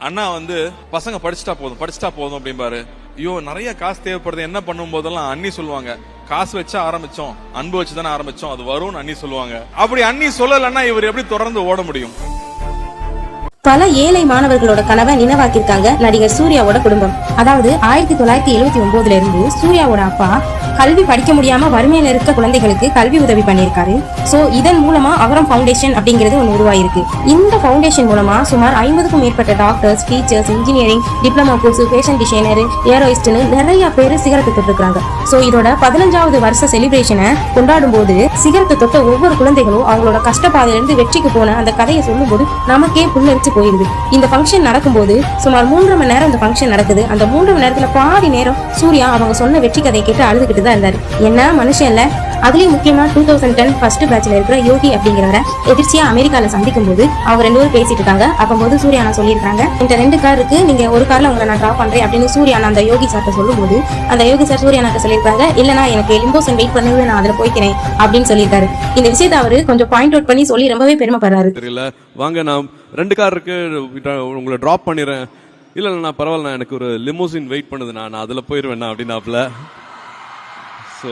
அண்ணா வந்து பசங்க படிச்சுட்டா போதும் அப்படிம்பாரு. ஐயோ நிறைய காசு தேவைப்படுது என்ன பண்ணும் போதெல்லாம் அண்ணி சொல்லுவாங்க, காசு வச்சா ஆரம்பிச்சோம், அன்பு வச்சுதானே ஆரம்பிச்சோம், அது வரும்னு அண்ணி சொல்லுவாங்க. அப்படி அண்ணி சொல்லலன்னா இவர் எப்படி தொடர்ந்து ஓட முடியும்? பல ஏழை மாணவர்களோட கனவை நினைவாக்கியிருக்காங்க நடிகர் சூர்யாவோட குடும்பம். அதாவது 1979 இருந்து சூர்யாவோட அப்பா கல்வி படிக்க முடியாம வறுமையில இருக்க குழந்தைகளுக்கு கல்வி உதவி பண்ணியிருக்காரு. சோ இதன் மூலமா அகரம் ஃபவுண்டேஷன் அப்படிங்கிறது ஒன்று உருவாயிருக்கு. இந்த ஃபவுண்டேஷன் மூலமா சுமார் 50க்கும் மேற்பட்ட doctors, teachers, engineering, diploma course, fashion designer, ஏரோயிஸ்ட்னு நிறைய பேர் சிகரத்தை தொட்டிருக்காங்க. சோ இதோட 15வது வருஷ செலிப்ரேஷனை கொண்டாடும் போது சிகரத்தை தொட்ட ஒவ்வொரு குழந்தைகளும் அவங்களோட கஷ்டப்பாதையிலிருந்து வெற்றிக்கு போன அந்த கதையை சொல்லும் போது நமக்கே புல்லரிச்சு போயிருது. இந்த ஃபங்க்ஷன் நடக்கும்போது சுமார் 3.5 மணி நேரம் இந்த ஃபங்க்ஷன் நடக்குது. அந்த 3.5 மணி நேரத்துல பாதி நேரம் சூர்யா அவங்க சொன்ன வெற்றி கதையை கேட்டு அழுதுகிட்டு தான் இருந்தாரு. என்ன மனுஷன் இல்ல. அதுலயும் முக்கியமா 2010 ஃபர்ஸ்ட் பேட்ச்ல இருக்கிற யோகி அப்படிங்கிறவரை எதிர்ச்சியா அமெரிக்கால சந்திக்கும் போது அவங்க 2 பேரும் பேசிட்டு இருக்காங்க. அப்போது சூர்யா நான் சொல்லியிருக்காங்க, இந்த 2 கார் இருக்கு, நீங்க ஒரு கார்ல உங்களை நான் டிராப் பண்றேன் அப்படின்னு சூர்யா அந்த யோகி சார்ட்ட சொல்லும் போது அந்த யோகி சார் சூர்யா நாட்ட சொல்லியிருக்காங்க, இல்லனா எனக்கு லிம்போசன் வெயிட் பண்ணவே நான் அதுல போய்க்கிறேன் அப்படின்னு சொல்லியிருக்காரு. இந்த விஷயத்தை அவரு கொஞ்சம் பாயிண்ட் அவுட் பண்ணி சொல்லி ரொம்பவே பெருமைப்படுறாரு. தெரியல வாங்க நான் 2 கார் இருக்கு உங்களை டிராப் பண்ணிடுறேன். இல்ல நான் பரவாயில்ல, எனக்கு ஒரு லிமோசின் வெயிட் பண்ணுது, நான் அதுல போயிருவேன் அப்படின்னாப்ல. ஸோ